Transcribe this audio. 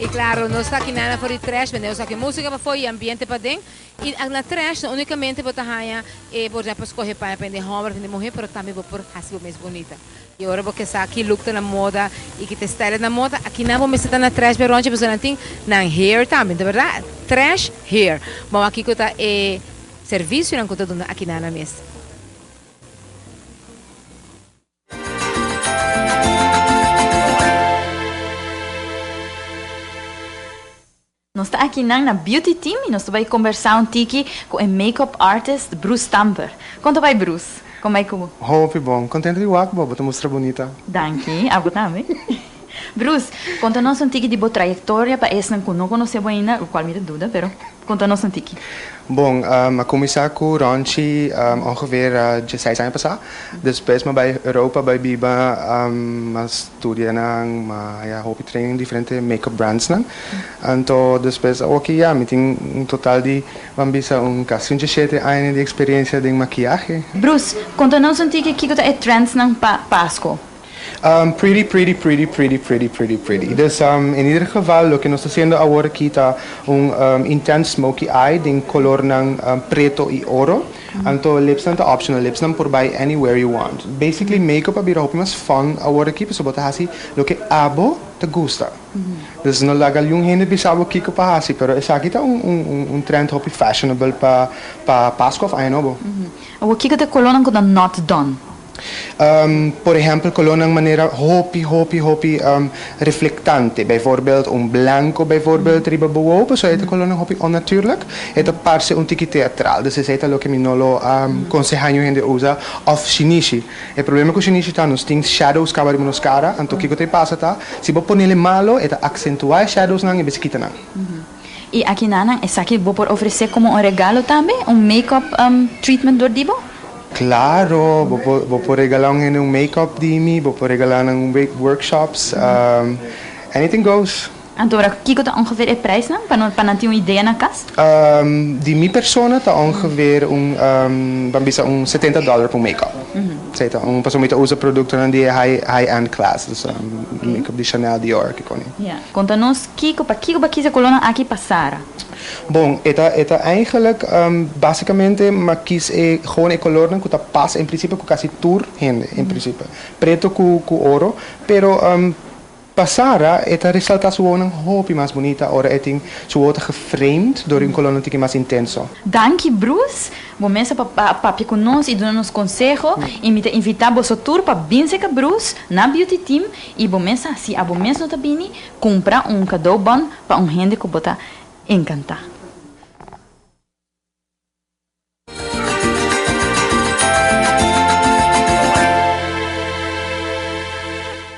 E claro, nós está aqui na for trash, mas nós aqui música para foi ambiente para dentro. E na trash, unicamente para ganhar, por exemplo, escolher para aprender homem, aprender mulher, mas também para pôr assim mais bonita. E agora porque está aqui look na moda e que te style na moda, aqui não vamos estar na trash, mas onde você não tem na hair também, de verdade? Trash, hair. Mas aqui que está serviço não conta aqui na mesa. Nós estamos aqui na Beauty Team e nós vamos conversar um tiki com o makeup artist Bruce Tamper. Conta vai, Bruce. Como é que... Hope bom. Contente de wak, bobo. Te mostra bonita. Danke. Algo também. Bruce, conta-nos um tiki de boa trajetória para esse que não conhecemos ainda, o qual me dúvida, pero conta-nos um tiki. Bom, ik começar com Ronchi ongeveer 16 anos passado. Depois, bij Europa, bij Biba, studie nang, hoop training diferente make-up brands nang. Então, depois, ok, ja, met een totaal die, bisa caso de 7 anos de experiência de maquiagem. Bruce, conta-nos um tiki que é trends nang Pasco. Pretty. Dus in ieder geval, lo que nos está haciendo ahora aquí está un intense smoky eye de color ng preto y oro. Anto lips nang optional lips nang por buy anywhere you want. Basically, makeup abira hopi mas fun ahora aquí, so bota hasi lo que abo te gusta. Dus no lagal yung hindi bisabo kiko pa hasi, pero esa kita un trend hopi fashionable pa Pasko of Ayanobo. O kiko te color nang kuda not done. Por ejemplo, color ng manera hopi reflectante. Bijvoorbeeld een blanco, bijvoorbeeld riba boven. So ito color ng hopi onnatuurlijk. Ito parse un tiki teatral. Dus ito lo que mi nolo consejaño gente usa of shinishi. El problema con shinishi ta nos ting shadows kabar mo nos cara. Anto kiko te pasa ta. Si bo ponele malo, ito accentuar shadows nang ibes kita nang. E aqui nanang, essa aqui vou por oferecer como um regalo também, make-up treatment do Dibo? Claro, vou por regalar um make-up de mim, vou por regalar workshops, anything goes. Então, que é ongeveer de prijs dan? Para não ter uma ideia na casa? De minha persona está ongeveer bisa $70 por make-up. Zeta, pessoa usa produto de high-end class, dus make-up de Chanel, Dior, que conie. Ja, conta-nos que você colona aqui passara. Bom, eta eigenlijk basicamente makies gewoon een color que tá passa em princípio com quase tour gente em princípio preto com oro, pero passara eta resalta sua een hopi mais bonita, ora eting sua geframed door een color que mais intenso. Danke Bruce, começa papi conosco e dando nos consejo e me invitar você tour para binseca Bruce na Beauty Team e começa se a começa não tá bini comprar cadeau bom para gente que bota encantar.